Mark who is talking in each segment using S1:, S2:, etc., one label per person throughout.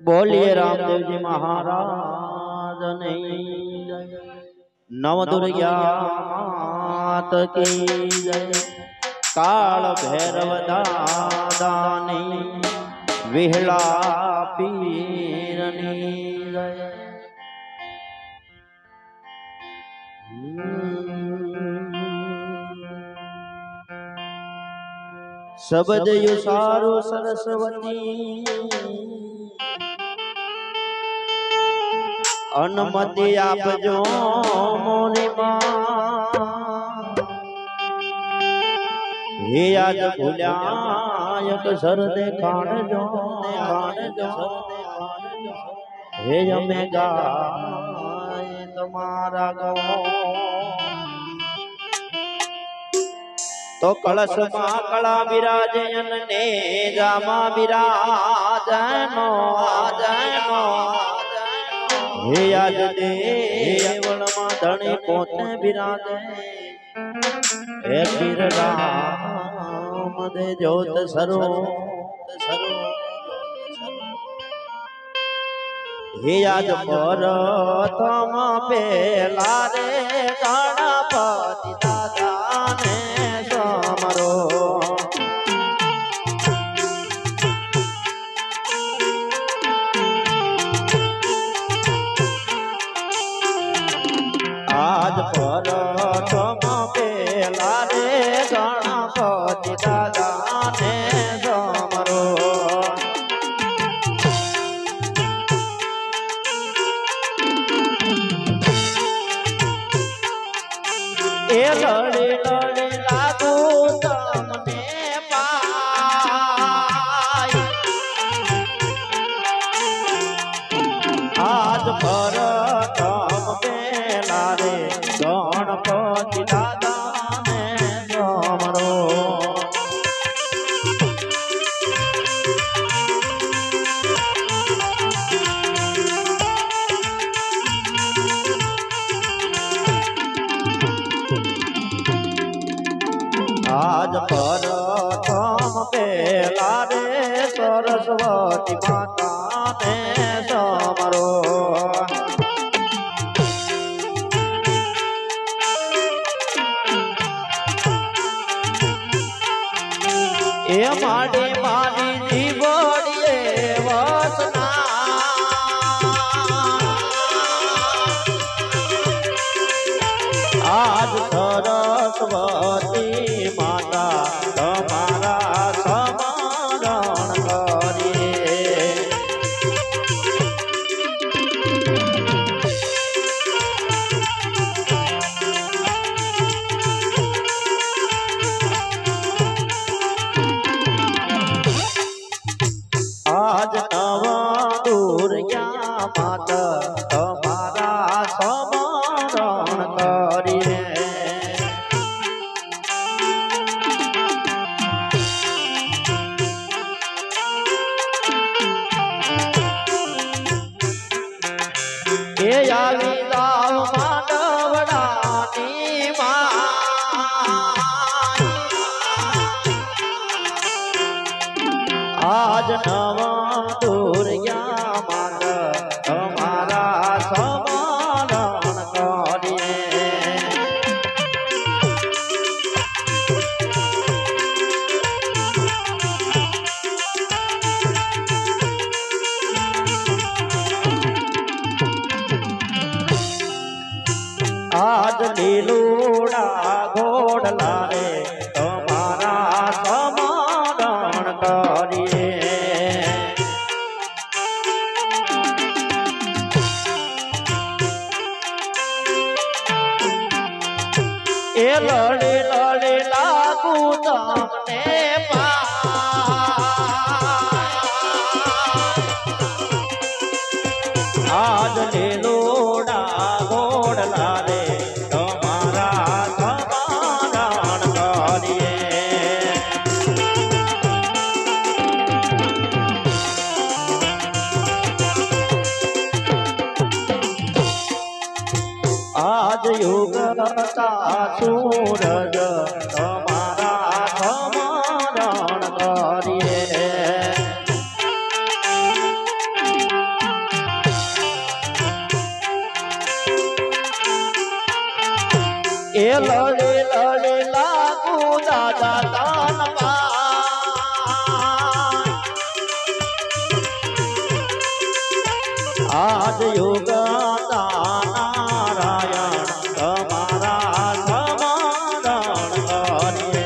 S1: बोलिए रामदेव जी महाराज ने नव दुर्गा मात की जय। काल भैरव दादानी विहला पीरनी जय। शब्द यु सारो सरस्वती अनुमति आपजो मोरी मां। हे आज भूल्यायक सर देखाण जो हे जमे गाय तुम्हारा गो। तो कलश मां कला विराजन ने जामा विराजनो હે આજ દેવળમાં ધણી પોતે બિરાજે હે પીર રામ દે જોત સરો હે આજ પર તમ પેલા રે ગણપતિ દાદા ને સમરો આજ પર તમ પેલા રે ગણપતિ દાદા ને સમરો એ લડી લડી લાગુ તમને પાય આજ પર તમ પેલા રે ગણપતિ દાદા ને સમરો આજ પર તમ પેલા રે સરસ્વતી માતા ને સમરો એ માડી માડી જીવડીએ વસના આજ સરસ્વતી માતા તમારા સમરણ કરીએ આજ નવા દુર્યા માતા તમારા સમરણ કરીએ એ આવી જાવ માંડવડાની આજ નવા દુર્યા માંડ તમારા સમરણ કરીએ આજ લીલુડા ઘોડલા રે તમારા સમરણ કરીએ એ લડી લડી લાગુ તમને આજ લીલુડા ઘોડલા રે તમારા સમરણ કરીએ આજ યુગતા સૂરજ તમારા સમરણ કરીએ એ લડી લડી લાગુ દાદા તાનવા આજ યુગ નારાયણ તમારા સમરણ કરીએ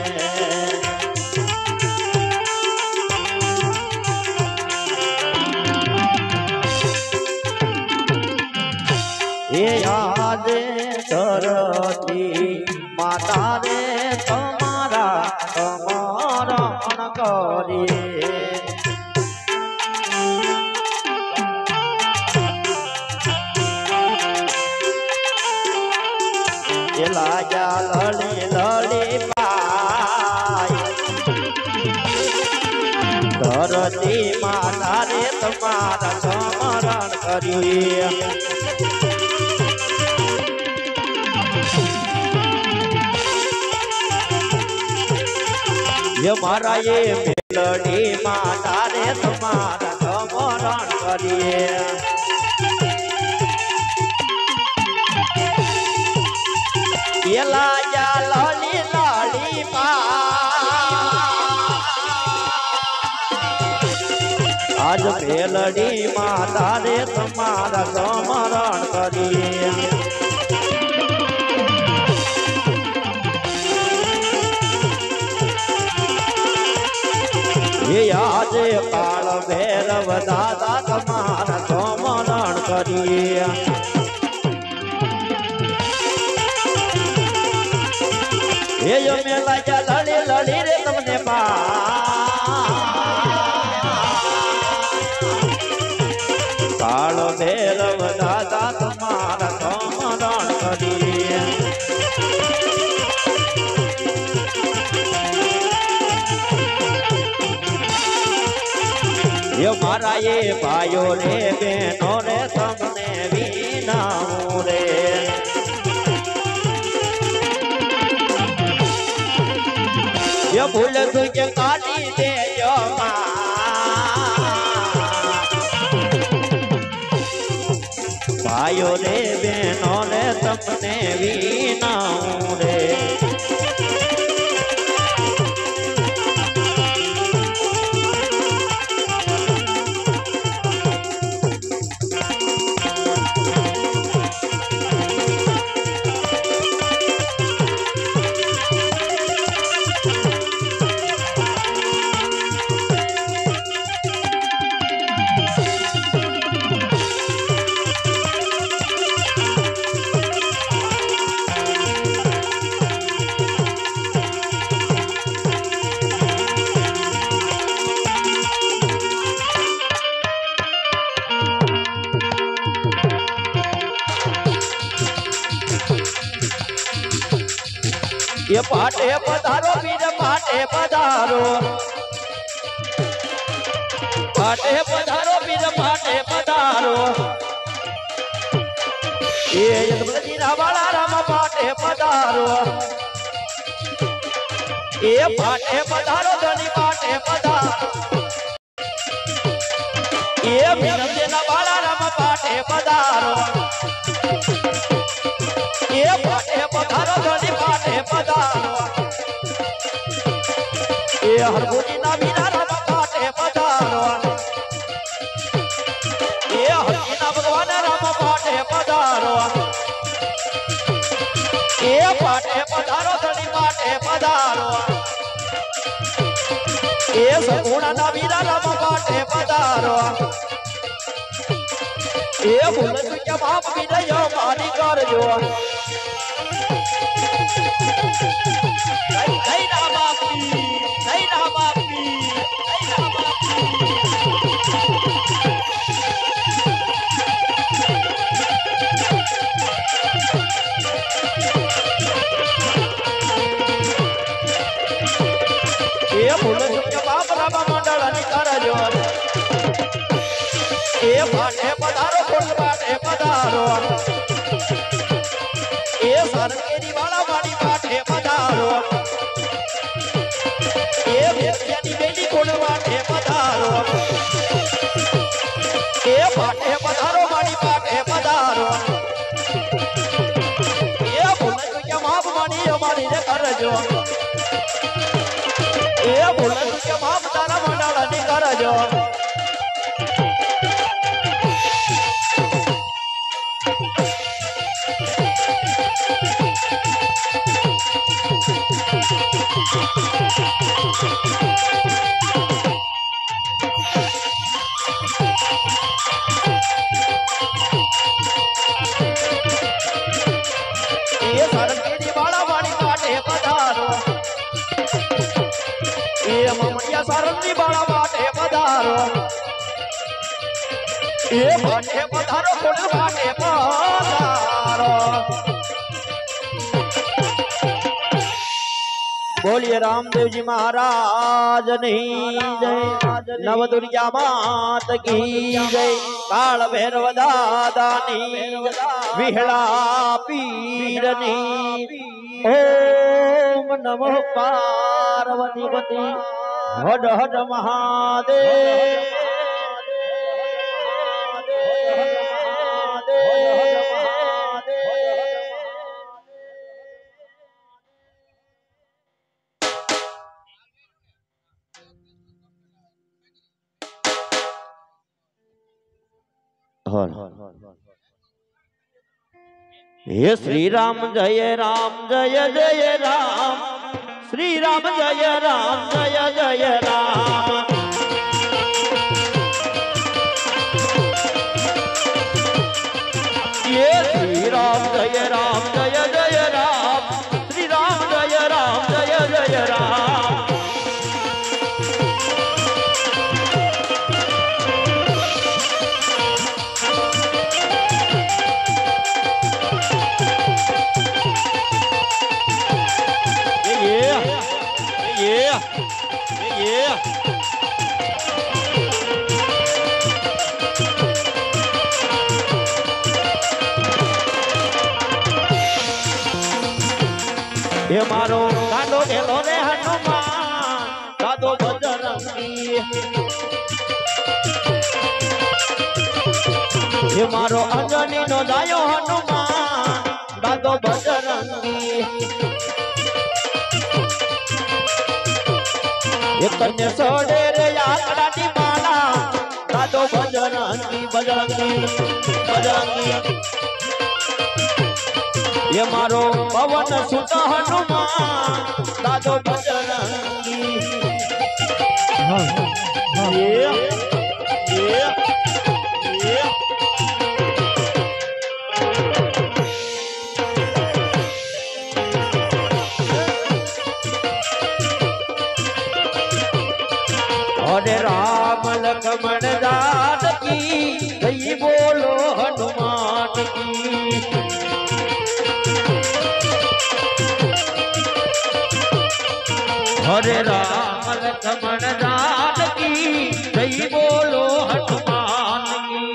S1: એ આજે સરસ્વતી માતા રે તમારા સમરણ કરીએ લાજા લલી લલી પાય ધરતી માતા રે તમારા સમરણ કરીએ ये मारा ये मेलडी माता रे तुम्हारा समरण करिए ये लाजा लाली लाली आज मेलडी माता रे तुम्हारा समरण करिए ये आज काल भैरव दादा तुम्हारा समरण करिए ये जो मेला जा लड़ी लड़ी रे तुमने काल भैरव दादा तुम्हारा समरण करिए ये मारा ये भाइयों रे बहनों रे तुमने बीनाऊं रे ये भूल तुझे काटी दे जो भाइयों रे बहनों रे तुमने बीनाऊं रे ये पाटे पधारो वीर पाटे पधारो पाटे पधारो वीर पाटे पधारो ये यदुवंशी रावणा राम पाटे पधारो ये पाटे पधारो धनी पाटे पधारो ये विनम्र रावणा राम पाटे पधारो ये पाटे पधारो धनी पाटे पधारो ये हरभुजी ना मीना राम पाटे पधारो ये हरजी ना भगवान राम पाटे पधारो ये पाटे पधारो धनी पाटे पधारो ये सगुण ना मीना राम पाटे पधारो ये भूल तुझे बाप विनय मानी कर जो नहीं ना बापी नहीं ना बापी नहीं ना बापी ये भूल तुझे बाप राम मंडल निकर जो ये पाटे पधारो फुल पाटे पधारो ये सर केरी वाला वाली पाटे पधारो ये बेटी बेटी फुल पाटे पधारो ये पाटे पधारो वाली पाटे पधारो ये भूल तुझे माफ मानी हमारी रे कर जो ये भूल तुझे माफ तारा मंडल निकर जो ये सरकेरी वाला वाली पाटे पधारो ये ममड़िया सरंदी वाला पाटे पधारो ये पाटे पधारो फुल पाटे पधारो बोलिए जय रामदेव जी महाराज नहीं जय नव दुर्गा मात की जय काल भैरव दादानी विहला पीरनी ओम नमः पार्वती पति हर हर महादेव हे श्री राम जय जय राम श्री राम जय जय राम ये श्री राम जय जय राम श्री राम जय जय राम ये मारो गांडो गेलो रे हनुमान दादो बजरंगी ये मारो अंजनी नो दायो हनुमान दादो बजरंगी ये कन्या सोडे रे यात्रा दी माला दादो बजरंगी बजरंगी बजरंगी ये मारो पवन सुत हनुमान दादो बजरंगी अरे राम लक्ष्मण जानकी जय बोलो हनुमान की हरे राम लक्ष्मण जानकी जय बोलो हनुमान की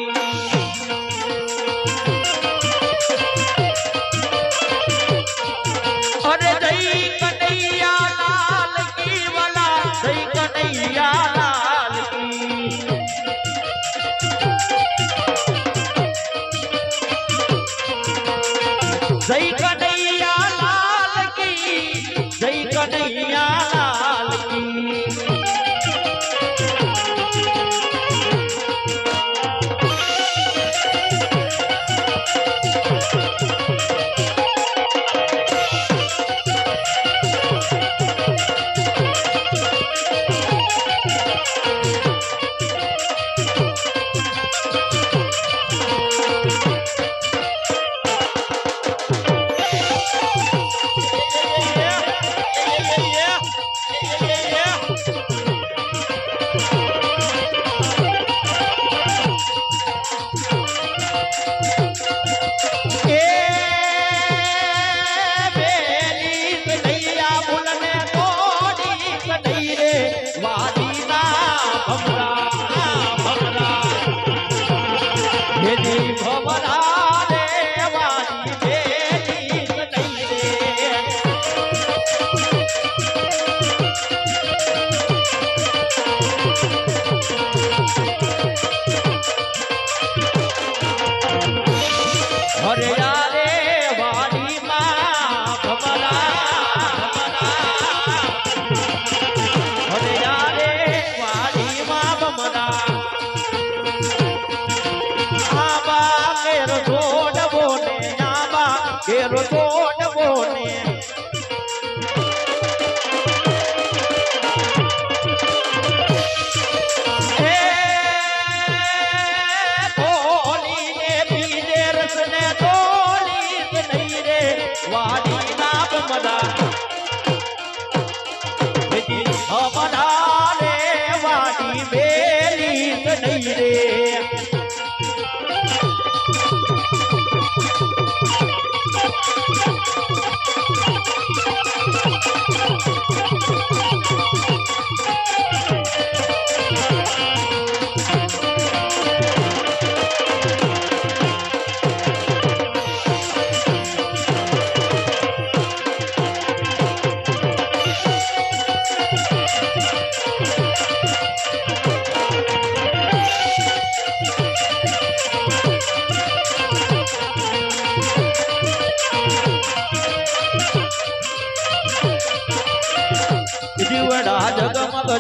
S1: अरे जय कन्हैया लाल की वाला जय कन्हैया लाल की जय कन्हैया लाल की जय कन्हैया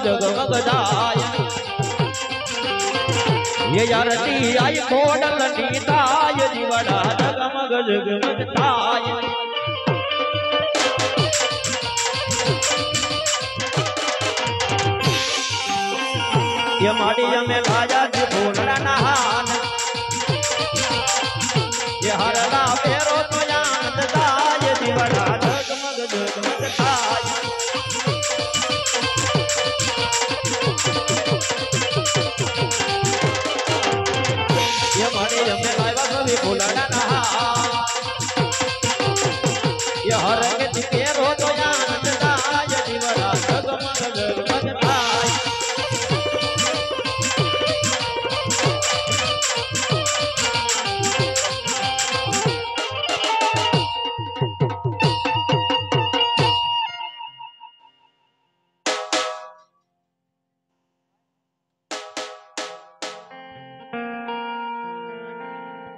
S1: જગમગ જાય ये यारती आई खोडल नीताय जीवड़ा जगमग जगमग ताय ये माड़िया में लाया जी भोलड़ा नहान ये हरड़ा पेरो तो याद ताय जीवड़ा जगमग जगमग ताय ये माड़िया में लाया जी भोलड़ा नहान ये हरगे जी पेरो तो याद ताय जीवड़ा जगमग जगमग ताय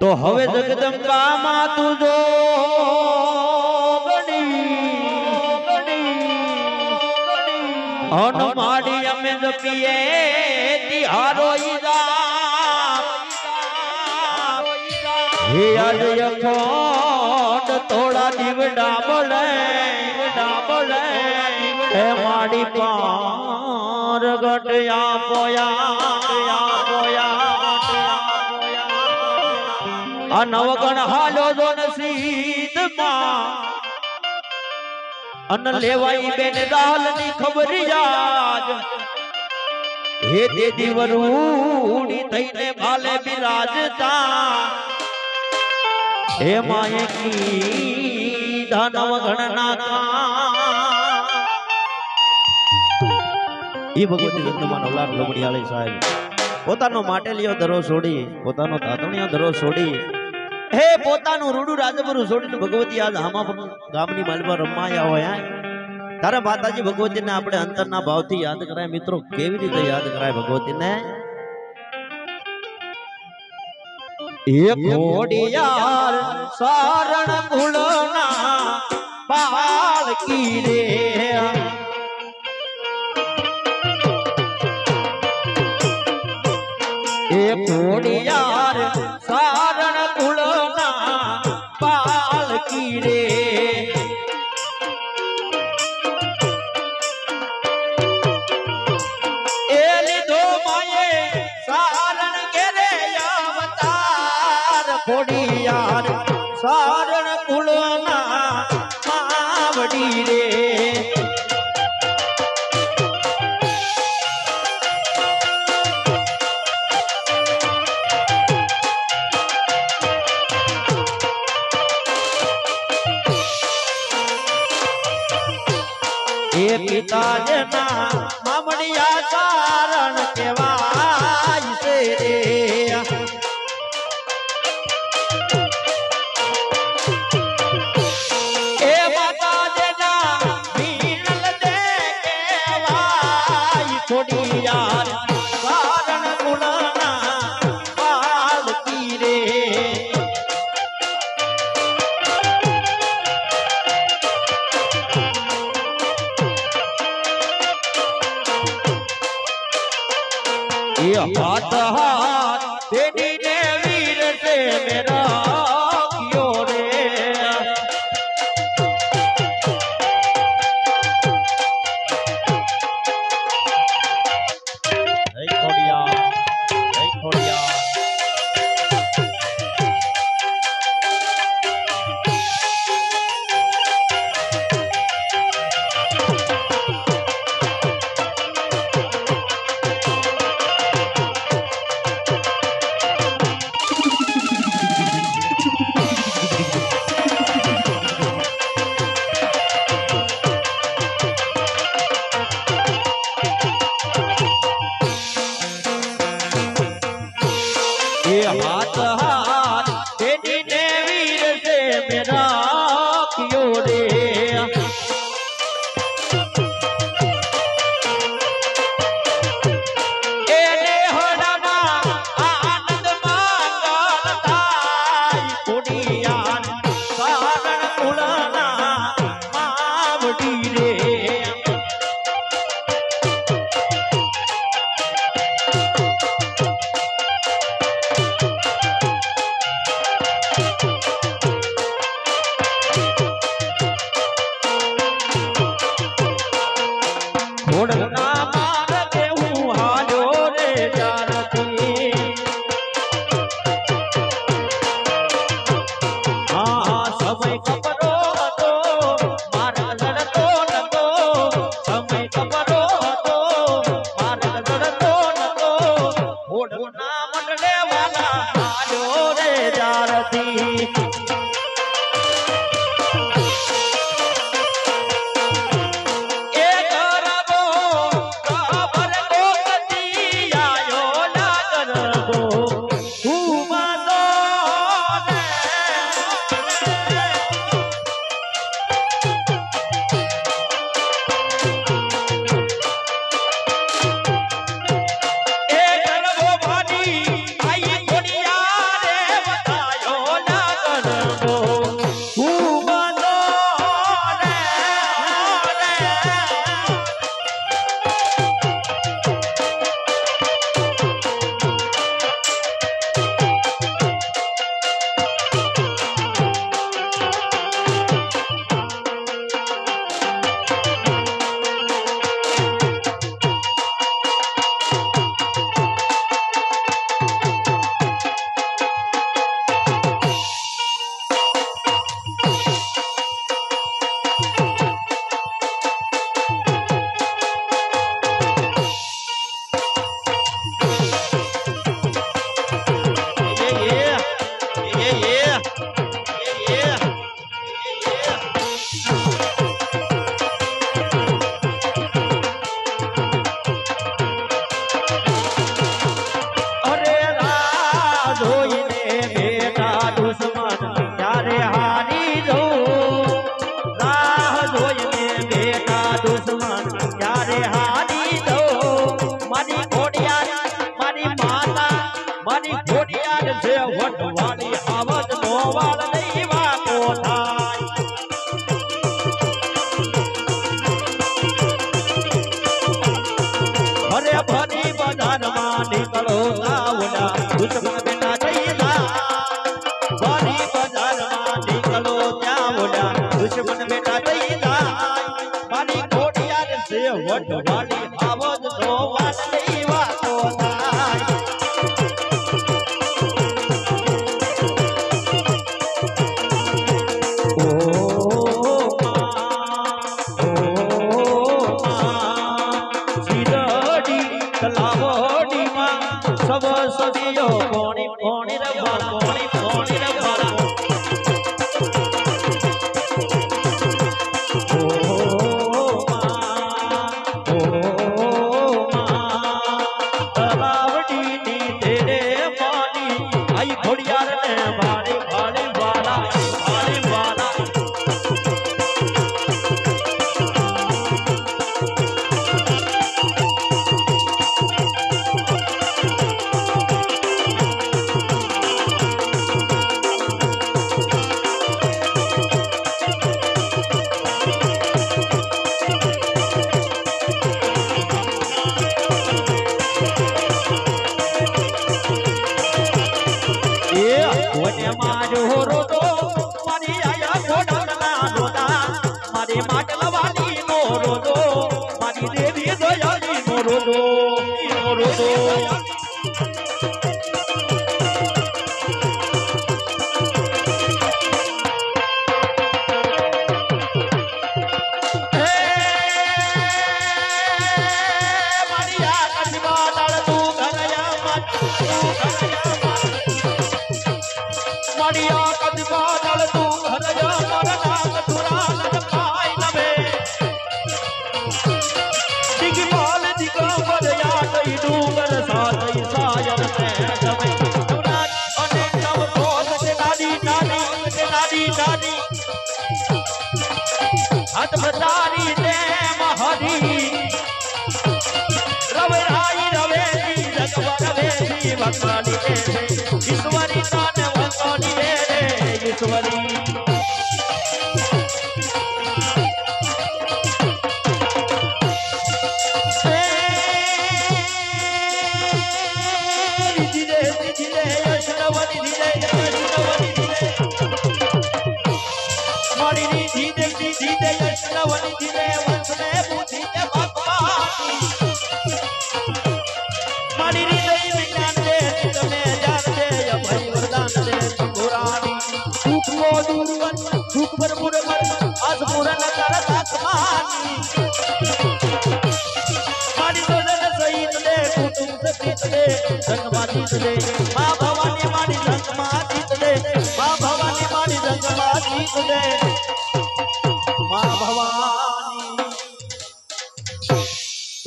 S1: तो हवे जगदंबा मां तुझो अन माड़ी अमे जपिए तिहारो ईदा हे आज यखोड थोड़ा दिवड़ा बोले हे माड़ी पार गटया पोया नवगण हालो जो नसीद मां अन लेवाई बेन दाल नी खबर याद हे दे दीवरूड़ी थईने भाले बिराजता हे माए की नवगण ना का ये भगवती दत्तमान अवलाद लोमड़ियाળી સાહેબ પોતાનો માટેલિયો ધરો છોડી પોતાનો તાતણિયો ધરો છોડી હે પોતાનું રૂડું રાજપુરું છોડીને ભગવતી આજ હામા ગામની માલમાં રમાયા હોય તારે માતાજી ભગવતીને આપણે અંતરના ભાવથી યાદ કરાય મિત્રો કેવી રીતે યાદ કરાય ભગવતીને એક ઘોડિયાર સારણ કુળના પાળકી રે एक घोड़ियार सारण कुलना पालकी रे एली दो माये सारण के रे अवतार घोड़ियार सारण कुलना मावड़ी रे पिता जना मामड़िया सारण केवाय से रे ए माता जना मीनल दे केवाय छोड़ी यार सारण गुणना पालकी रे हाथ हाथ तेरी ने वीर से मेरा क्यों रे खोड़िया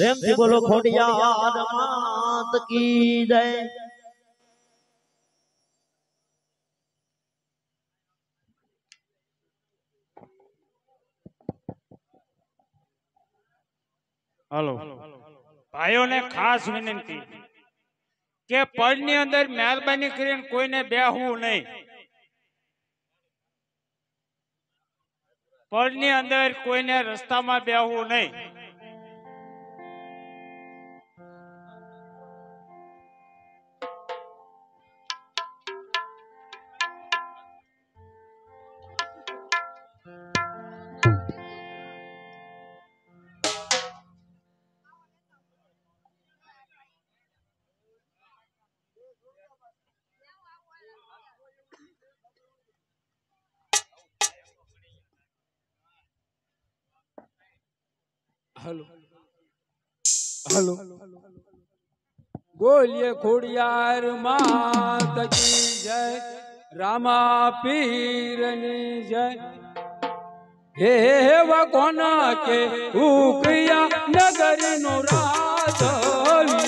S1: પ્રેમથી બોલો ખોડિયાર માત કી જય.
S2: હાલો ભાઈઓને ખાસ વિનંતી કે પડની અંદર મહેરબાની કરીને કોઈને બેહવું નહીં. પડની અંદર કોઈને રસ્તામાં બેહવું નહીં.
S3: हेलो हेलो बोलिए खोड़ियार मात की जय. રામા પીરની જય હે કોના કે ઉકિયા નગરી નો રાજ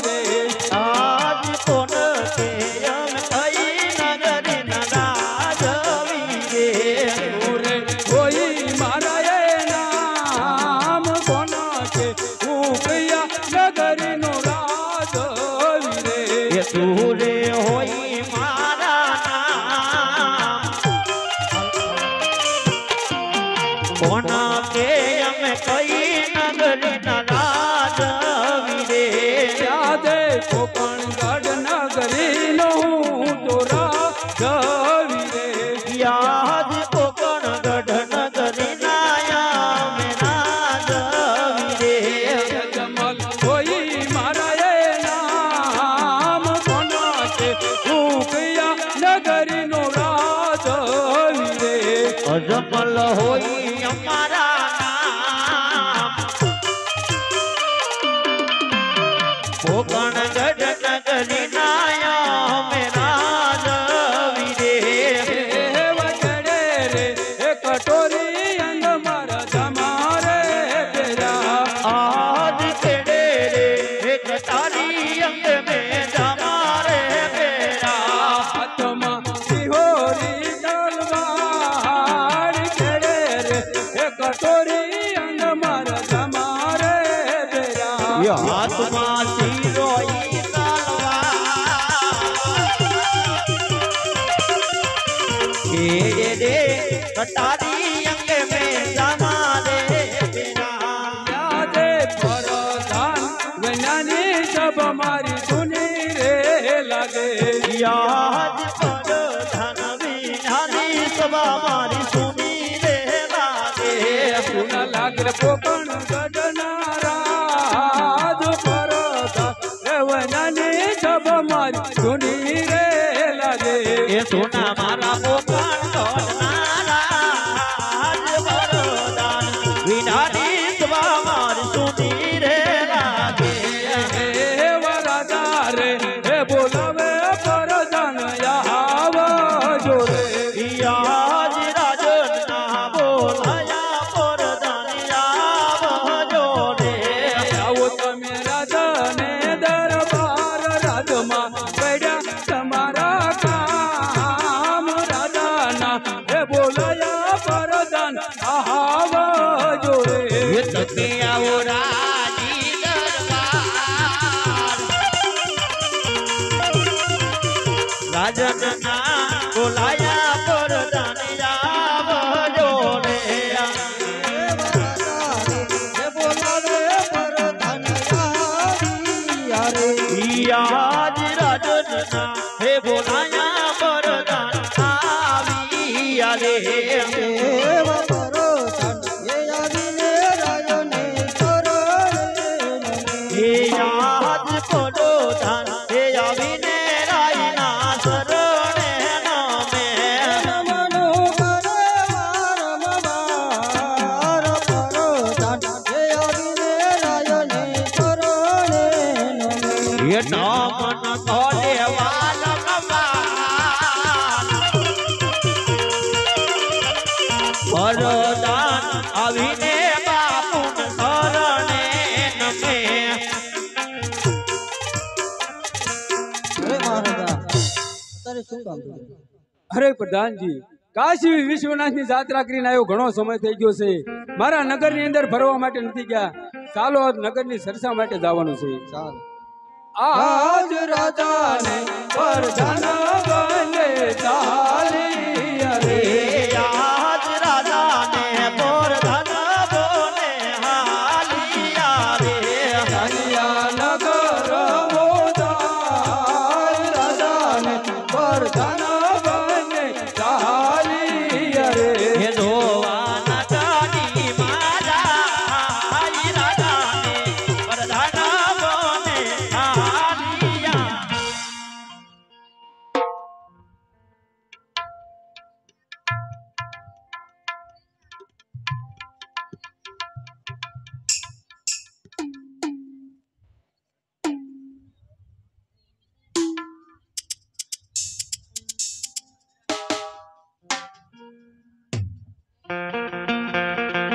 S3: વીરે
S1: આજ કોણ કે એમ કઈ નગરી ના રાજ વીરે
S3: ઓરે કોઈ મારા એ નામ કોના કે ઉકિયા નગરી નો રાજ વીરે
S1: એ તુરે હોય મારા નામ કોના કે અમે કઈ નગરી ના રાજ વીરે
S3: યાદે કોકણ ગઢ નગરી નો તો રાજ વીરે
S1: યાદ કોકણ ગઢ નગરી નાયા મેં રાજ વીરે
S3: જમલ કોઈ મારા એ નામ કોના કે ઉકિયા નગરી નો રાજ વીરે
S1: અજમલ હોય અમારા નામ કોકણ ગઢ નગરી નાયા મેં રાજ વીરે
S3: વગડે રે એ કટોરી અંગ મારા જમારે પેરા
S1: આજ કેડે રે એક તારી અંગ મેં જમારે બેરા
S3: હાથમાં સિહોરી તલવાર ખેડે રે એ કટોરી અંગ મારા જમારે પેરા
S1: હાથમાં શિરોઈ તલવાર રે કટારી અંગ મેં જમારે બેરા
S3: યાદે પરધાન વૈનાની સબ મારી સુની રે લાગે
S1: યાદ પર ધન વિનાની સભા મારી સુની રે લાગે
S3: સુના લાગે પોકણ ગઢના રાજ પરધાન વૈનાની સબ મારી સુની રે લાગે
S1: એ સોના મારા પોકણ ગઢનારા વરદાન વિનાની સભા મારી સુની રે લાગે
S3: હે વરાજા રે હે બોલાવે પરધાન આવજો રે
S1: યાદ રાજના બોલાયા પરદાન આવજો રે
S3: આવો તમે રાજાને દરબાર રાજમાં પડ્યા તમારા કામ રાજાના હે બોલાયા પરદાન આવજો રે
S1: એ તકે આવો રાજી દરબાર રાજના બોલાયા પરદાન આવજો રે યાદ રાજના હે બોલાયા પરદાન આવ્યા રે હે યાદ પડો ધન હે આવીને રાયના શરણે નામે એ નામન કોલે વરદાન આવીને બાપુન શરણે નમે
S3: અરે પ્રધાનજી કાશી વિશ્વનાથની જાત્રા કરીને આવ્યો ઘણો સમય થઈ ગયો છે મારા નગરની અંદર ફરવા માટે નથી ગયા ચાલો આજ નગરની સરસા માટે જવાનું છે આજ રાજાને પરધાન બને ચાલી અરે
S1: યાદ રાજાને પરધાન બોને હાલિયા રે
S3: કન્યા નગર મોદાર રાજાને પરધાન બને ચાલી અરે
S1: હે ધોવાના ગાડી મારા આઈ રાજાને પરધાન બોને હાલિયા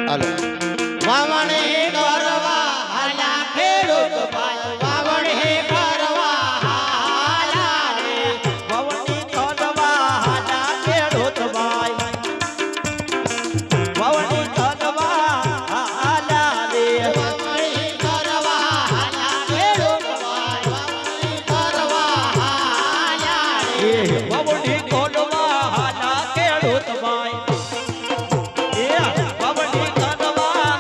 S4: હાલો વાવણી કરવા હાલા ખેડૂત ભાઈ વાવણી કરવા હાલા રે
S1: વાવણી કરવા હાલા ખેડૂત ભાઈ વાવણી કરવા હાલા રે
S4: વાવણી કરવા હાલા ખેડૂત ભાઈ વાવણી કરવા હાલા રે
S1: વાવણી કરવા હાલા ખેડૂત ભાઈ વાવણી કરવા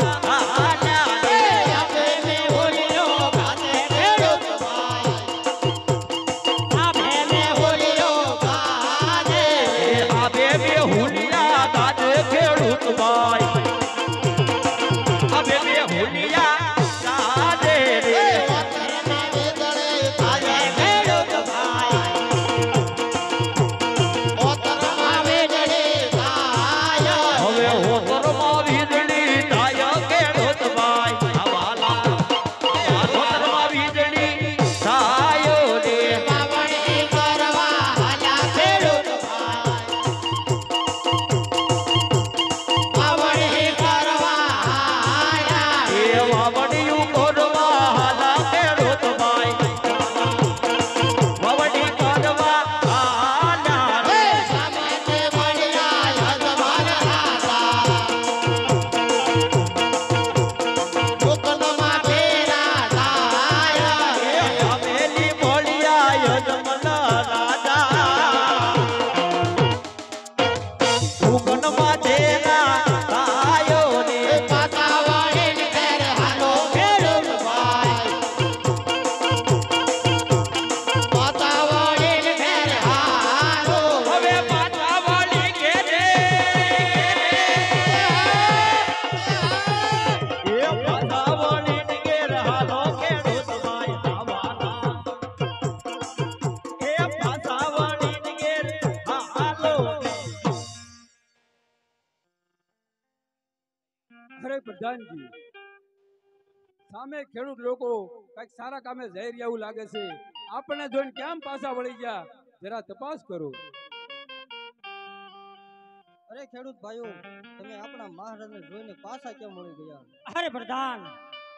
S1: હાલા રે
S4: આપે મે હોલિયો ગાતે ખેડૂત ભાઈ આપે મે હોલિયો ગાતે
S1: આ બેબી હુલિયા ગાજે ખેડૂત ભાઈ આ બેબી હુલિયા ગાજે રે હવે હોતરમાં વીજળી થાય ખેડૂત ભાઈ આ વાલા હોતરમાં વીજળી થાય રે એ વાવડિયું કરવા હાલા ખેડૂત ભાઈ વાવડી કરવા હાલા રે હવેલી બોલિયા યજમલા રાજા ભૂગનમાં જેના તાયો ને હવે પાછા વળી ઘેરે એ પાછા વળી ઘેર હાલો ખેડૂત ભાઈ આવાના એ પાછા વળી ઘેર હાલો
S3: અરે પ્રધાનજી સામે ખેડૂત લોકો કઈક સારા કામે જઈ રહ્યા એવું લાગે છે. આપણને જોઈને કેમ પાછા વળી ગયા જરા તપાસ કરો.
S5: અરે ખેડૂત ભાઈઓ, તમે આપણા મહારાજને જોઈને પાછા કેમ વળી ગયા?
S6: અરે પ્રધાન,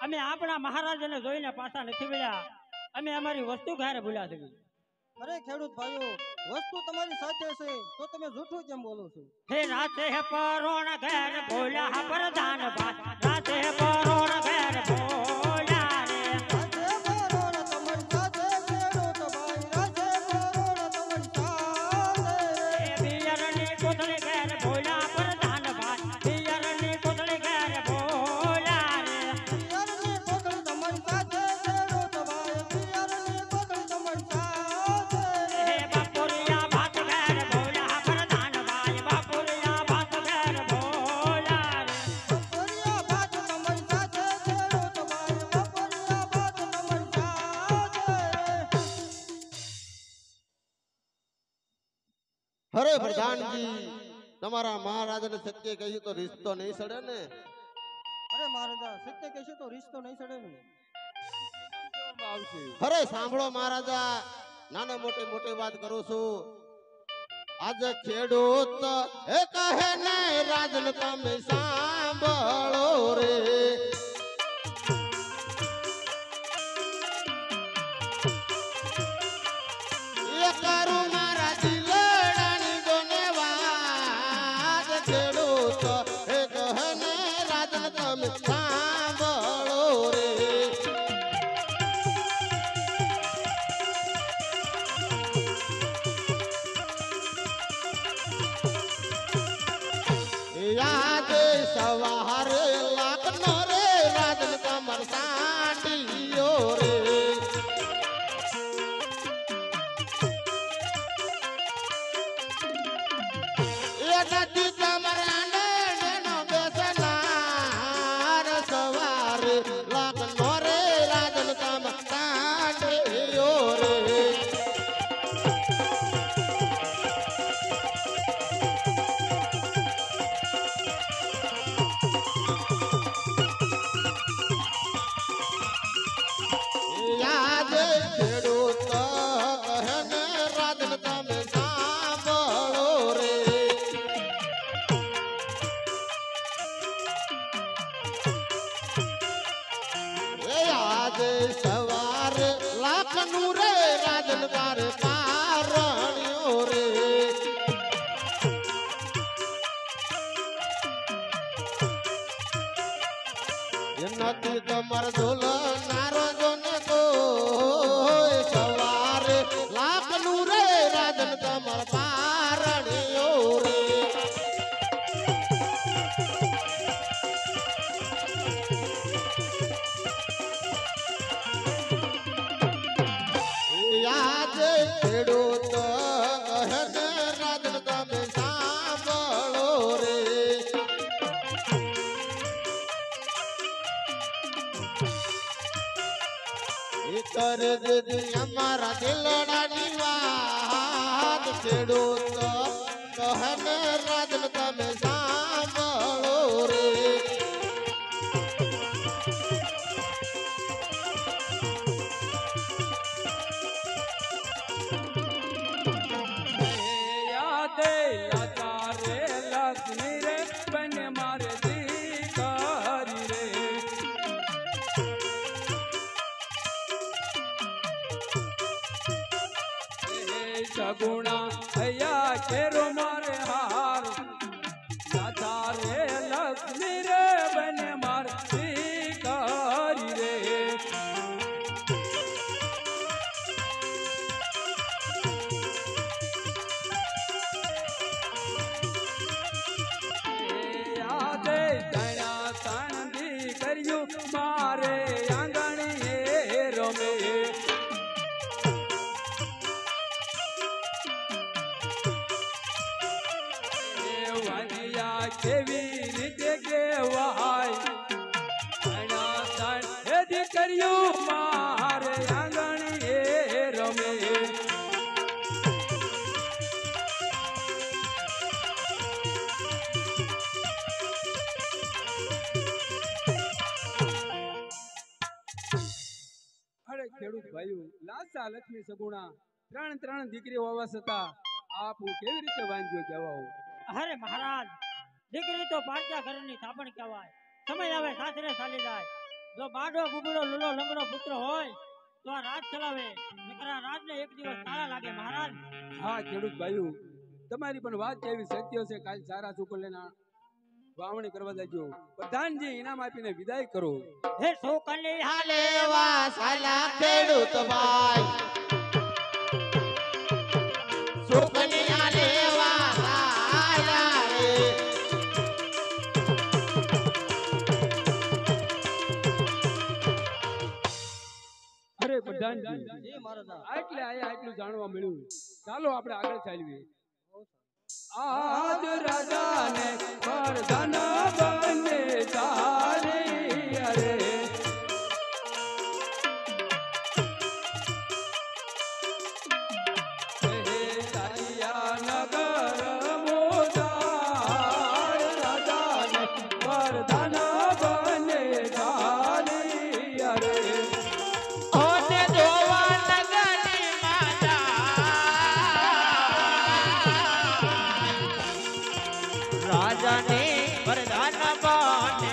S6: અમે આપણા મહારાજાને જોઈને પાછા નથી વળ્યા. અમે અમારી વસ્તુ ઘરે ભૂલ્યા છે.
S5: અરે ખેડૂત ભાઈઓ, વસ્તુ તમારી સાથે છે તો તમે જૂઠું કેમ બોલો છો?
S6: હે રાતે હે પરોણ ઘેર ભૂલ્યા પ્રધાન ભાઈ, રાતે હે પરોણ ઘેર ભૂલ્યા રે.
S5: રાજે પરોણ તમારી સાથે ખેડૂત ભાઈ, રાજે પરોણ તમારી સાથે.
S6: એ પિયરની કોથળી ઘેર ભૂલ્યા પ્રધાન ભાઈ, પિયરની કોથળી ઘેર ભૂલ્યા રે.
S5: પિયરની કોથળી તમારી સાથે ખેડૂત ભાઈ, પિયરની કોથળી તમારી સાથે.
S6: હે બાપુરિયા ભાત ઘેર ભૂલ્યા પ્રધાન ભાઈ, બાપુરિયા ભાત ઘેર ભૂલ્યા રે.
S5: બપોરિયા ભાત તમારી સાથે ખેડૂત ભાઈ, બપોરિયા ભાત તમારી સાથે.
S4: અરે પ્રધાનજી, તમારા મહારાજાને સત્ય કહ્યું તો રિશ્તો નહીં સડે ને?
S5: અરે મહારાજા, સત્ય કહેશે તો રીસ તો નહીં ચડે ને.
S3: આવશે.
S4: અરે સાંભળો મહારાજા, નાને મોટી મોટી વાત કરું છું. આજે ખેડૂત એ કહે ને રાજન તમે સાંભળો રે. એ કરું મારા દિલડાની ગોને વાત. ખેડૂત એ કહે ને રાજન તમે સાંભળો રે. યાદ સવારે લાખનો રે લાખનું રે રાજન તારે પારણ્યો રે નથી તમાર ઢોલ નારો જોને તો સવારે લાખનું રે રાજન તમાર પારણ્યો રે યાદ ખેડૂત કહે રાજન તમે સાંભળો રે કર દીધી અમારા દિલડાની વાત ખેડૂત કહે રાજન તમે સાંભળો રે
S3: યાદે લાચાર રે લક્ષ્મી રે બને મારે દીકરી રે સગુણા હૈયા કેરો મારે હાર લાચાર રે લક્ષ્મી રે બને મારે દીકરી રે યાદે તણા તણ દીકરીયું મારે આંગણીએ રમે વનિયા કેવી રીતે કેવાય તણા તણ એ દીકરીયું મારે આંગણીએ રમે અરે ખેડૂત ભાઈઓ લાસા લક્ષ્મી સગુણા ત્રણ દીકરીઓ હોવા છતાં આપ હું કેવી રીતે વાંધ્યો કહેવાઓ
S6: અરે મહારાજ દીકરી તો પારકા ઘરની થાપણ કહેવાય સમય આવે સાસરે ચાલી જાય જો બાડો ગુગડો લુલો લંગડો પુત્ર હોય તો આ રાજ ચલાવે નકરા રાજને એક દિવસ તાળા લાગે મહારાજ
S3: હા ખેડૂત ભાઈઓ તમારી પણ વાત કેવી સત્ય છે કાલ સારા સુકર લઈને વાવણી કરવા જજો પ્રધાનજી ઇનામ આપીને વિદાય કરો
S6: હે સોકલી હાલે
S4: લેવા સાલા ખેડૂત ભાઈ સુકનિયા લેવા સાલા રે
S3: અરે પ્રધાનજી આટલે આયા આટલું જાણવા મળ્યું ચાલો આપણે આગળ ચાલીએ આજ રાજાને પ્રધાન બને ચાલી અરે
S1: રાજાને વરદાન બને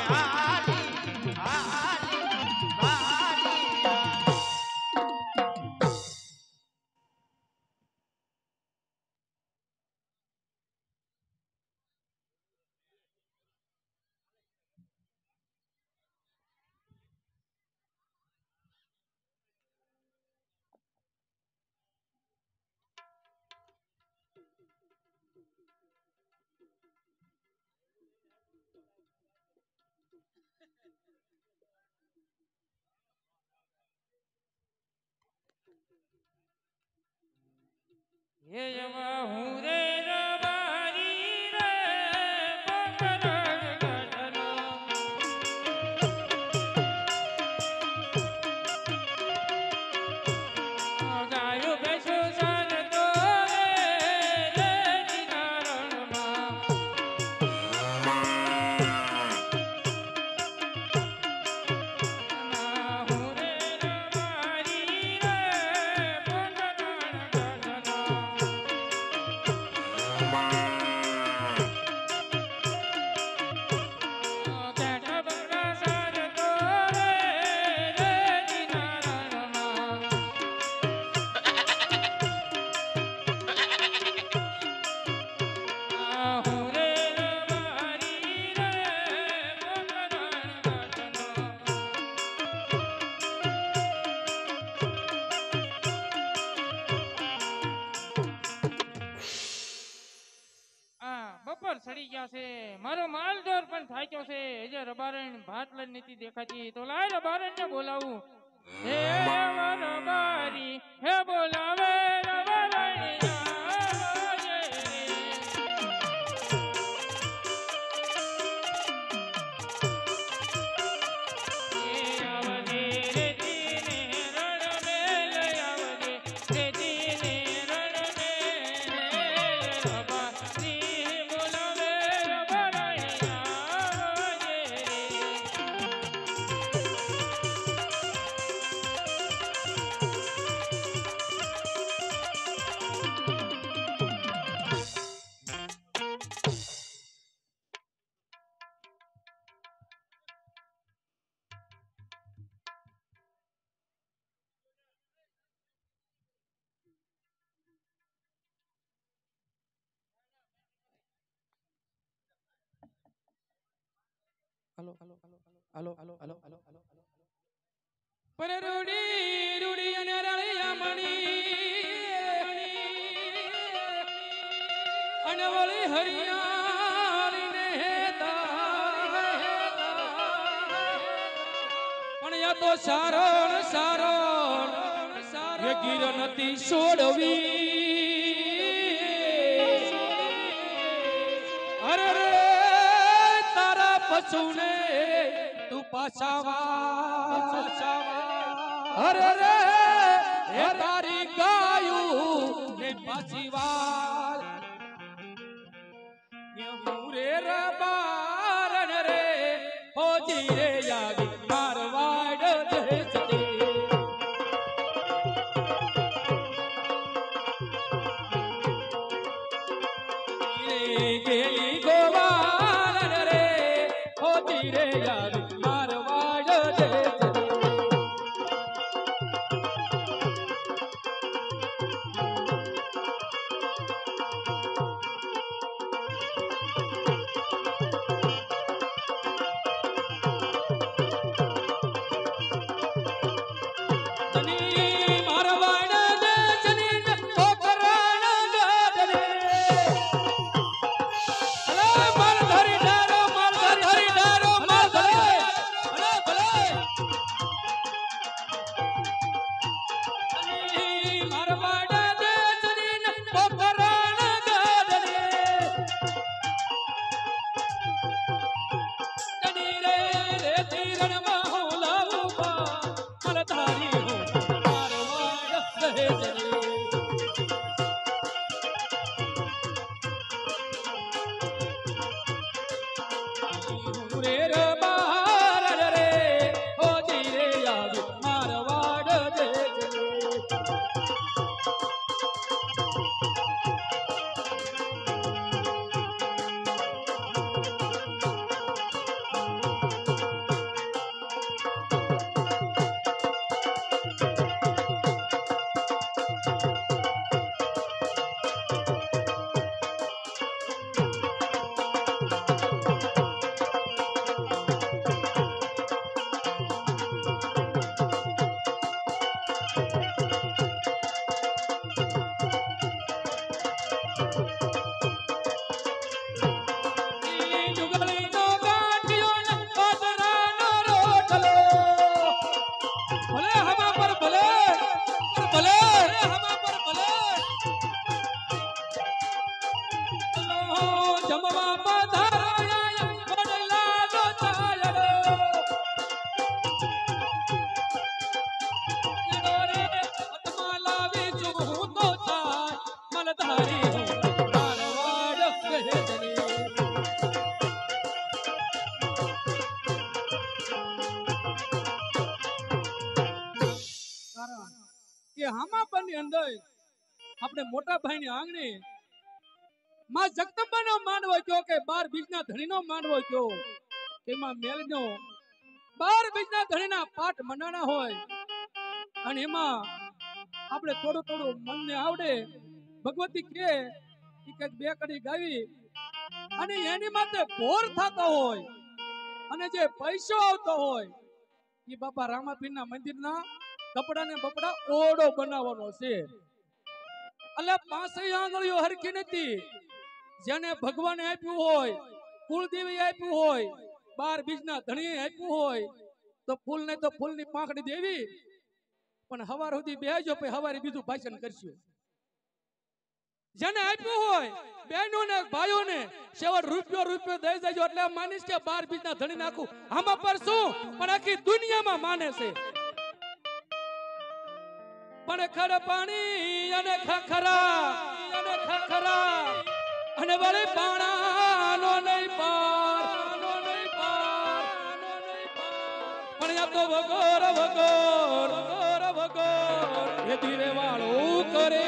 S2: હે એવા હું રે રબારી રે પકડ ગઢનો ગાયો બેસો સારતો રે ચિનારણમાં હું રે રબારી રે પકડ ગઢનો મારો માલઢોર પણ થાક્યો છે હજે રબારણ ભાત લઈને નથી દેખાતી તો લાય રબારણ ને બોલાવું હે રબારી હે બોલાવે રબારણ
S3: પર રૂડી રૂડી અને રળિયા મણી અનવળી હરિયાળી ને પણ યા તો સારો સારો એ ગીર નથી છોડવી અરે રે તારા પશુને તું પાછાવા અરે રે હે તારી ગાયું ને પાછી વાર હું રે રબારણ રે હોજી રે આવી મારવાડ દેશ દે ગેલી ગોવારણ રે હોજી રે આવી મારવાડ દેશ આપણે મોટા ભાઈ ની આંગણે માં જગદંબાનો માંડવો કયો કે 12 બીજના ધણીનો માંડવો કયો એમાં મેલનો 12 બીજના ધણીના પાઠ મંડાણા હોય અને એમાં આપણે થોડું થોડું મનને આવડે ભગવતી કે એક બે કડી ગાવી અને એની માથે ભોર થતો હોય અને જે પૈસો આવતો હોય એ બાપા રામાપીરના મંદિરના કપડા ને બપડા ઓડો બનાવવાનો છે એટલે 5 આંગળીઓ હરખી નથી જેને ભગવાને આપ્યું હોય કુળદેવી આપ્યું હોય, 12 બીજના ધણી આપ્યું હોય, તો ફૂલ ને તો ફૂલની પાંખડી દેવી, પણ હવાર સુધી બેહજો, પછી હવારે બીજું ભાષણ કરશું. જેને આપ્યું હોય બહેનો ને ભાઈઓ ને સેવડ રૂપિયો દઈ દેજો, એટલે માનીશ કે 12 બીજના ધણી નાખું આમાં પર શું, પણ આખી દુનિયામાં માને છે. પણ ખડ પાણી અને ખખરા અને વળી પાણાનો નહીં પાર, પણ યા તો વગોર એ ધીરે વાળું કરે.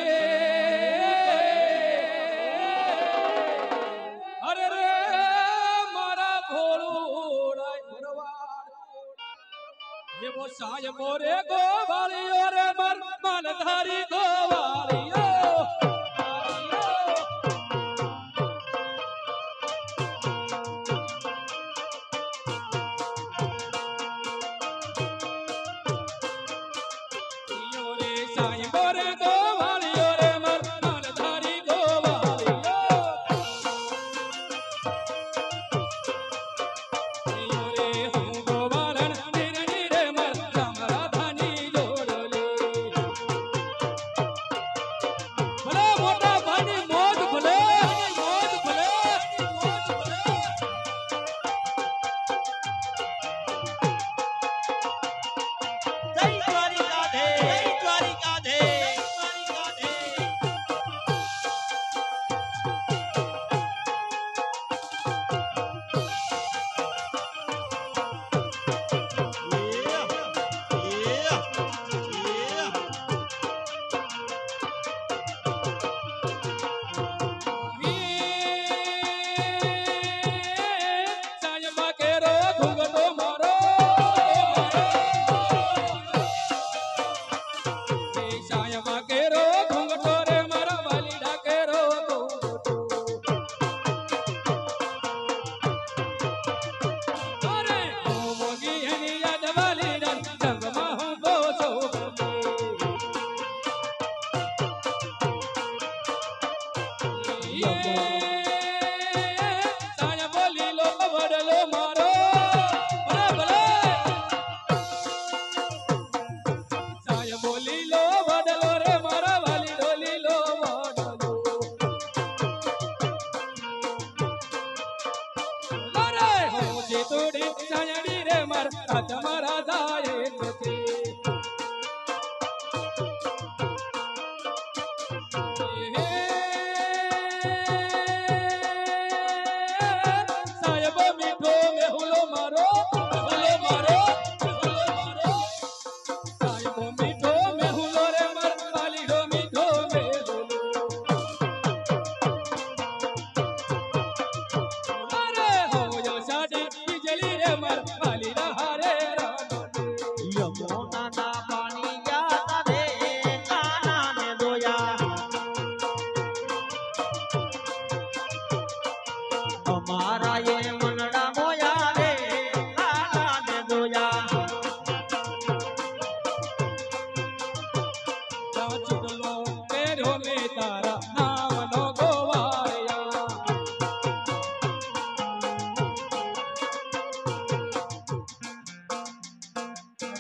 S3: અરે રે મારા ભોળુડાય ભરવાડ એવો સાય મોરે ગોવાળીઓ રે માલધારી ગોવાળીઓ.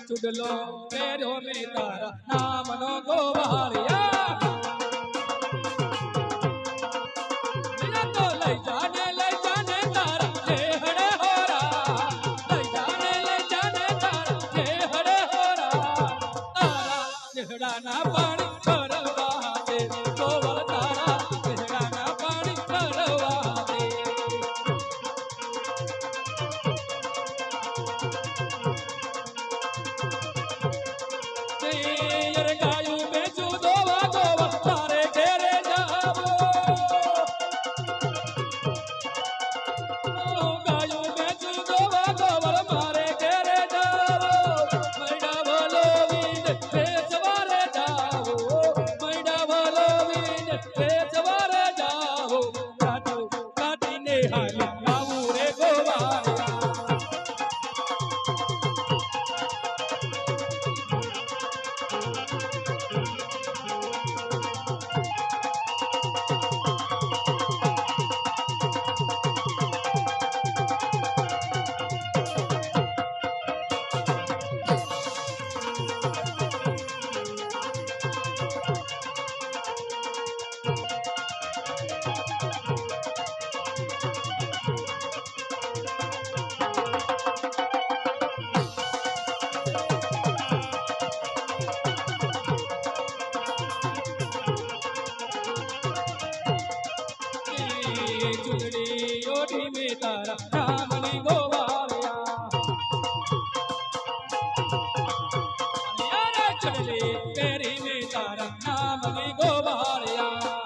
S3: ચુડલો પહેર્યો મે તારા નામનો ગોવાળિયા. તો લઈ જાને તારા જેહડે હોરા, લઈ જાને તારા જેહડે હોરા, તારા જેહડાના પાણી ભરવા દે, ગોવાળ તારા જેહડાના પાણી ભરવા દે. ગાયું બેચું દોવા દોવા તારા નામની ગોવાળિયા યાર ચડલી પહેરીને તારા નામની ગોવાળિયા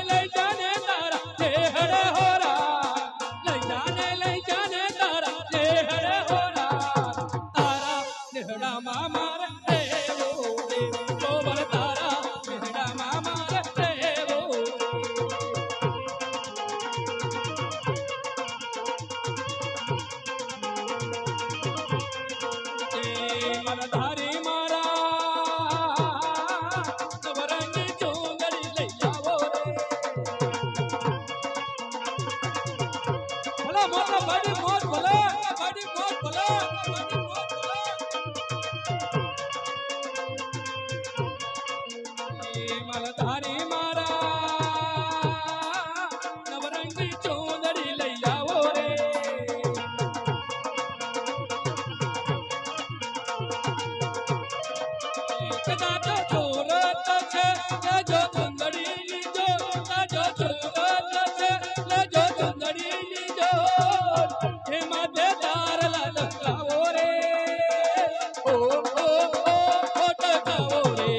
S3: લઈ જાને તારા લેહડે હોરા લઈ જાને તારા લેહડે હોરા તારા લેહડામાં મારે રેવો ગોવળ તારા લેહડામાં મારે રેવો મનધારી મારા નવરંગી ચૂંદડી લઈ આવો રે ભલા મોટા બાડી મોત ભલા બાડી મોત ભલા બાડી મોત ભલા મનધારી મારા નવરંગી ચૂંદડી લઈ આવો રે કદાચ ચોરત છે લેજો ચુંદડી લીજો કાજો ચોરત છે લેજો ચુંદડી લીજો હે માથે તાર લટકાવો રે ઓ ટકાવો રે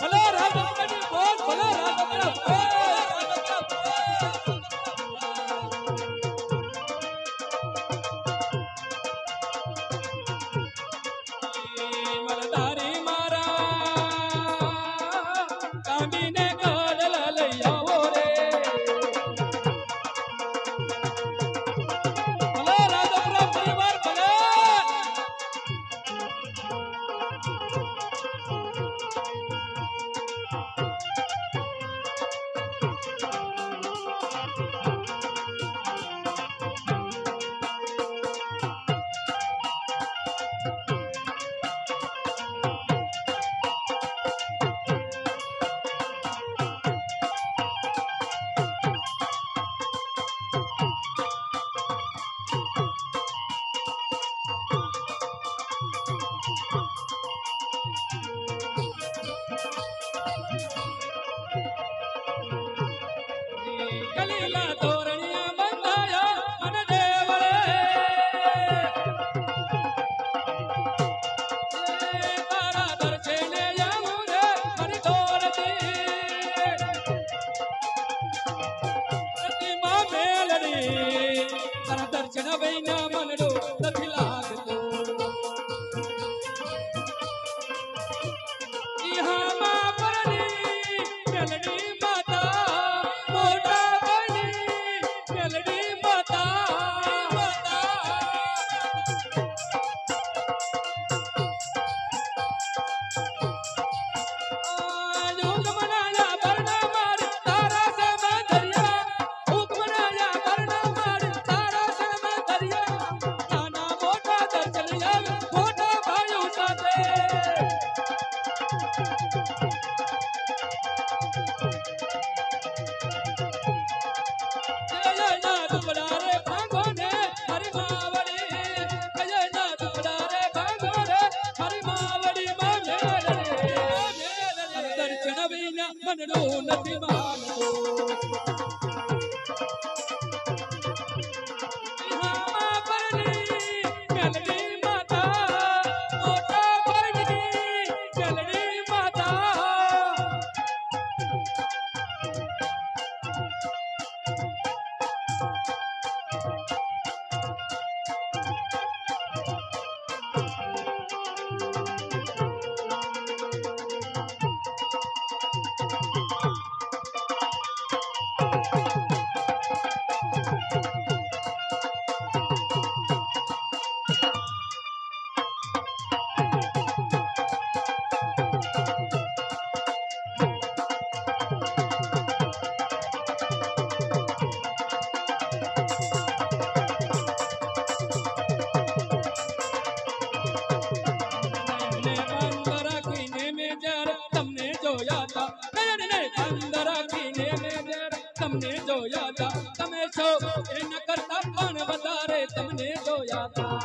S3: ભલે રાજકડી બોલ ભલે રાજકડા મલધારી મારા કામીને કાડલા લઈ આવો રે ભલે રાજપુરા પરિવાર ભલે કલીલા તોરણિયા બંધાયા મને દેવળે તારા દર્શને આવું રે મારી દોરતી પ્રતિમા મેલડી તારા દર્શન વૈના મનડો નથી લાગતો ઇહામાં પરણી મેલડી માતા મોટા બની મેલડી માતા હુક મનાયા બરણા મારી તારા સમા દરિયા હુક મનાયા બરણા મારી તારા સમા દરિયા નાના મોટા દર્શન આવે મોટા ભાઈઓ સાથે કયના દુપડા રે ભાંગો ને હરી માવડી કયના દુપડા રે ભાંગો ને હરી માવડી માં મેલડી દર્શન વિના મનડો નથી માનતો ઇહામાં પરણી મેલડી માતા મોટા બની મેલડી માતા તમને જોયા હતા તમે છો એના કરતા પણ વધારે તમને જોયા હતા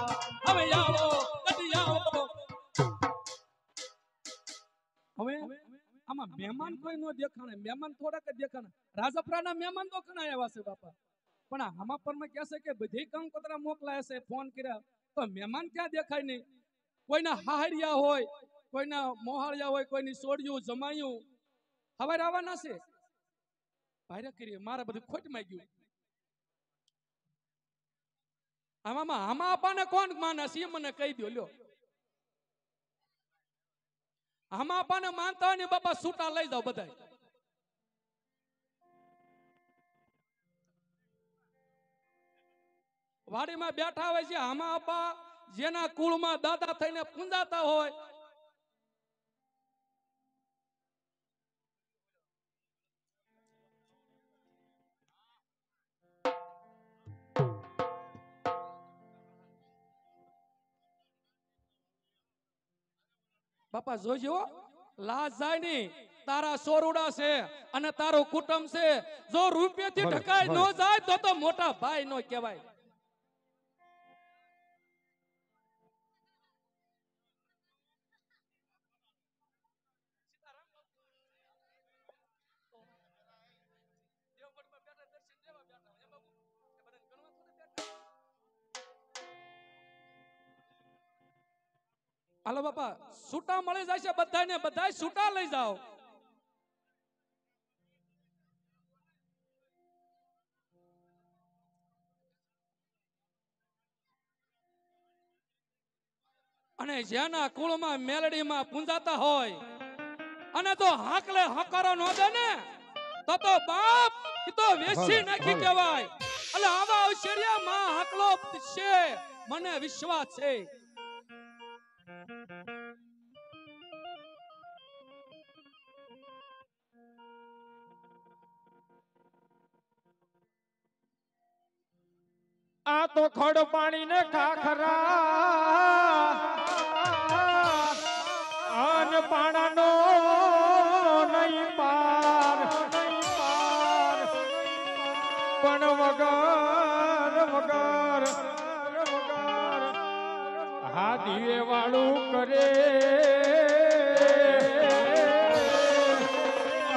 S3: હવે આવો કદી આવો હવે આમાં મહેમાન કોઈ નો દેખાણે, મહેમાન થોડાક જ દેખાણે. રાજપરાના મહેમાન તો ઘણા આવ્યા છે બાપા, પણ આ હમાપરમાં કહે છે કે બધી કંકોત્રા મોકલાય છે, ફોન કર્યા તો મહેમાન ક્યાં દેખાય નહીં. કોઈના હાહરિયા હોય, કોઈના મોહાળિયા હોય, કોઈની સોડિયું જમાયું હવે આવવાના છે. ભારે કરીએ મારે બધું ખોટમાં ગયું. આમાં અપાને કોણ માને છે મને કહી દો લ્યો. આમાં અપાને માનતા હોય ને બાપા છૂટા લઈ જાઓ બધા. વાડીમાં બેઠા હોય છે આમાં આપા, જેના કુળમાં દાદા થઈને પૂંજાતા હોય. બાપા જોજો લાજ જાય ની, તારા સોરુડા છે અને તારું કુટુંબ છે. જો રૂપિયાથી ઢકાઈ ન જાય તો મોટા ભાઈ નો કહેવાય. હાલો બાપા છૂટા મળી જાય છે બધાને, બધા છૂટા લઈ જાઓ. અને જેના કુળમાં મેલડીમાં પૂંજાતા હોય અને તો હાકલે હકારો ન દે ને તો બાપ એ તો વેચી નાખી કહેવાય. એટલે આવા અવસરિયા માં હાકલો છે, મને વિશ્વાસ છે.
S2: આ તો ખડ પાણી ને ખાખરા અન પાણાનો નહીં પાર, પણ વગર હા દીવે વાળું કરે.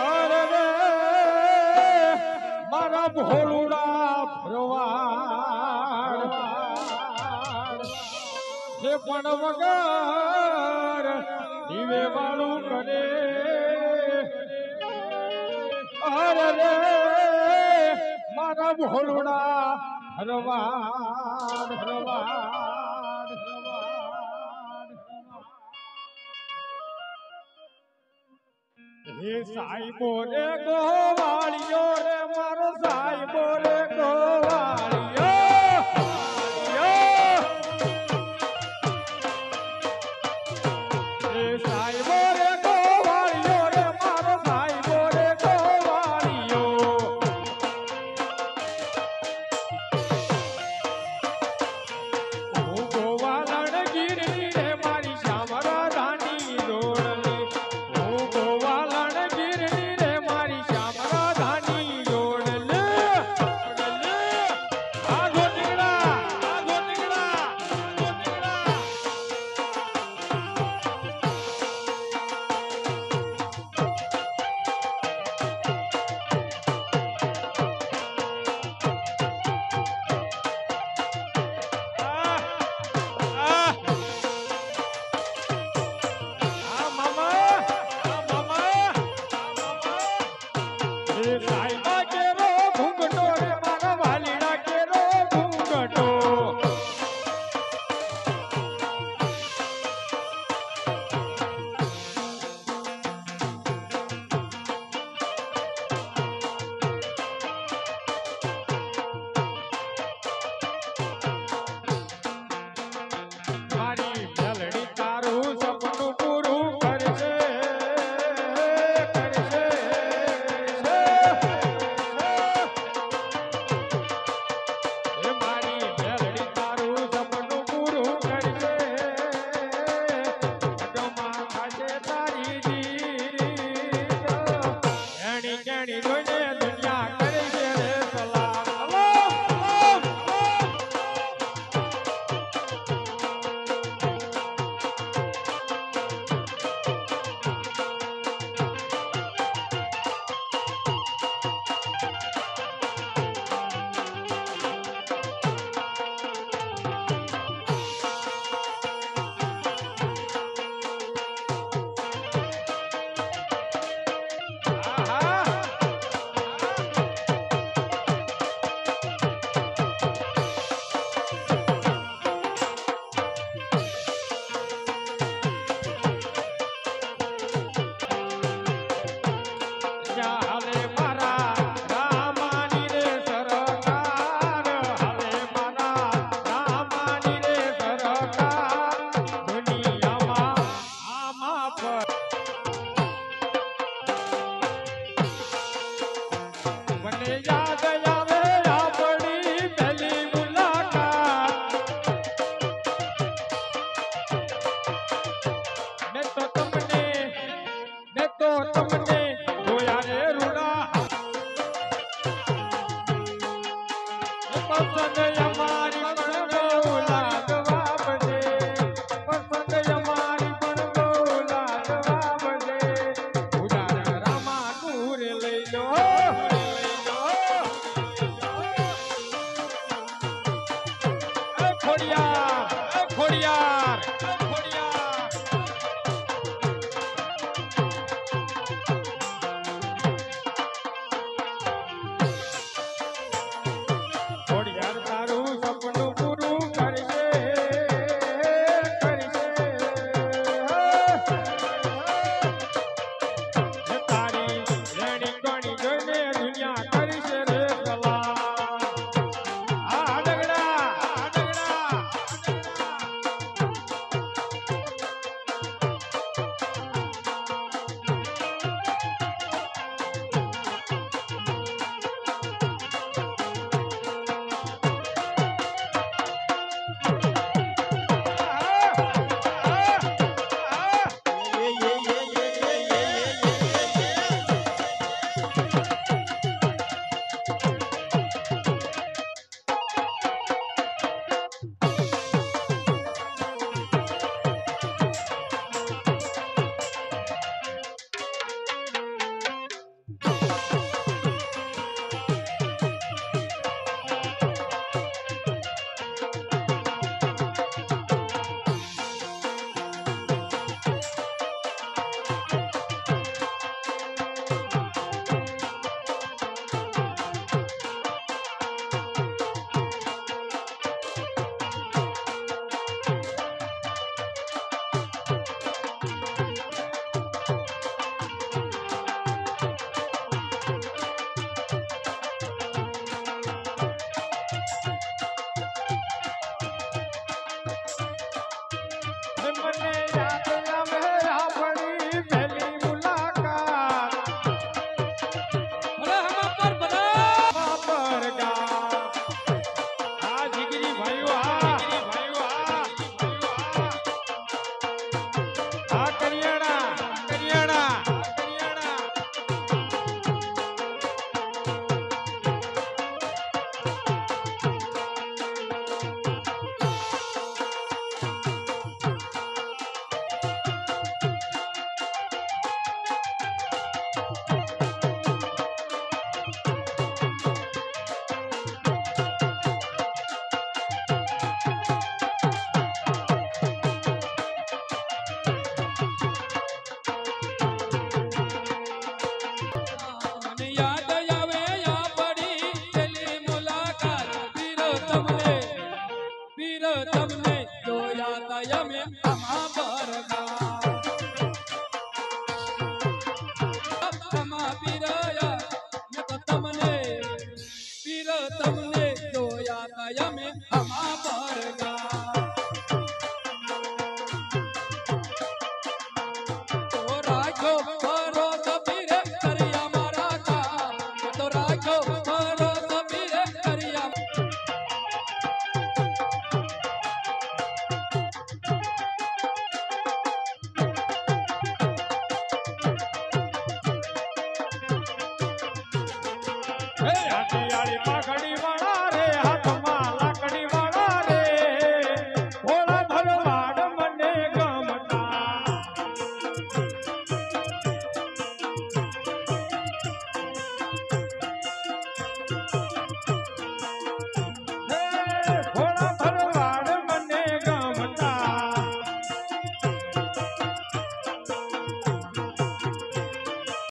S2: અરે રે મારા ભોળુડા ભરવાડ છે, પણ વગર દીવે વાળું કરે. અરે રે મારા ભોળુડા ભરવાડ હે સાઈબો રે ગોવાળિયો રે મારો સાઈબો રે ગોવાળિયો. હે સાઈબો રે ગોવાળિયો રે મારો સાઈબો રે ગોવાળિયો. હું ગોવાલણ ગીરી રે મારી શ્યામરા રાની જોડલી.
S7: હે હાથિયાળી પાઘડી